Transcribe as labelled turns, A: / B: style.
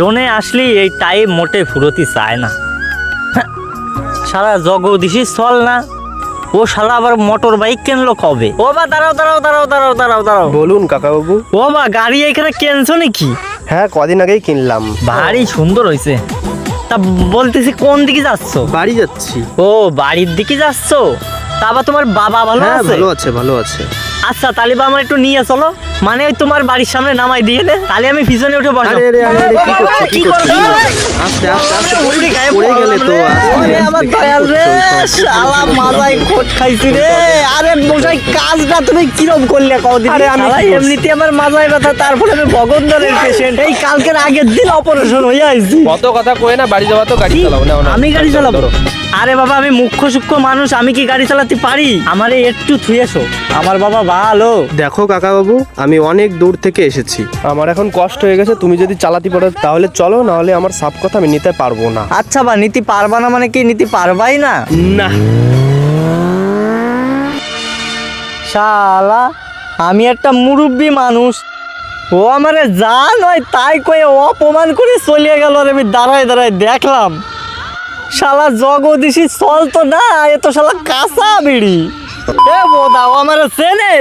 A: জোনে আসলে এই টাইম মোটে ফুরতি চায় না। সারা জগদীশই চল না, ও শালা আবার মোটর বাইক কিনলো কবে? ও বা দাঁড়াও দাঁড়াও দাঁড়াও দাঁড়াও দাঁড়াও দাঁড়াও।
B: বলুন কাকাবাবু।
A: ও বা গাড়ি এখানে কিনছো নাকি?
B: হ্যাঁ, কদিন আগেই কিনলাম।
A: ভারী সুন্দর হয়েছে। তা বলতেছি কোন দিকে যাচ্ছ?
B: বাড়ি যাচ্ছি।
A: ও বাড়ির দিকে যাচ্ছ? তা আবার তোমার বাবা ভালো
B: হ্যাঁ,
A: আছে?
B: ভালো আছে ভালো আছে।
A: আচ্ছা তাহলে বা আমার একটু নিয়ে চলো, মানে ওই তোমার বাড়ির সামনে নামাই দিয়ে দে, তাহলে আমি পিছনে উঠে বসবো।
B: আরে আরে আরে আরে, কি করছো কি করছো? আস্তে আস্তে আস্তে পড়ে গেলে তো।
A: ওরে আমার দয়াল রে, শালা মাজায় কোট খাইছি রে। আরে মশাই কাজটা তুমি কিরম করলে কদিন?
B: আরে আমি কি করছি?
A: এমনিতে আমার মাজায় ব্যথা, তারপরে আমি বগন্দরের পেশেন্ট। এই কালকের আগের দিন অপারেশন হয়ে আইছি।
C: কত কথা কয়ে না বাড়ি যাওয়া, তো গাড়ি
A: কি?
C: চালাও না।
A: আমি গাড়ি চালাবো? আরে বাবা আমি মুখ্য সূক্ষ্ম মানুষ, আমি কি গাড়ি চালাতে পারি? আমারে একটু থুয়েছো, আমার বাবা ভালো।
B: দেখো কাকাবাবু, আমি অনেক দূর থেকে এসেছি, আমার এখন কষ্ট হয়ে গেছে। তুমি যদি চালাতে পারো তাহলে চলো, না হলে আমার সাপ কথা আমি নিতে পারবো না।
A: আচ্ছা বা নীতি পারবা না মানে কি নীতি পারবাই না?
B: না,
A: শালা আমি একটা মুরব্বী মানুষ, ও আমারে যা নয় তাই কয়ে অপমান করে চলিয়ে গেল। আর আমি দাঁড়ায় দাঁড়ায় দেখলাম শালা জগদীশী চল তো না, এ তো শালা কাঁচা বিড়ি। এ বোদা ও আমার চেনে।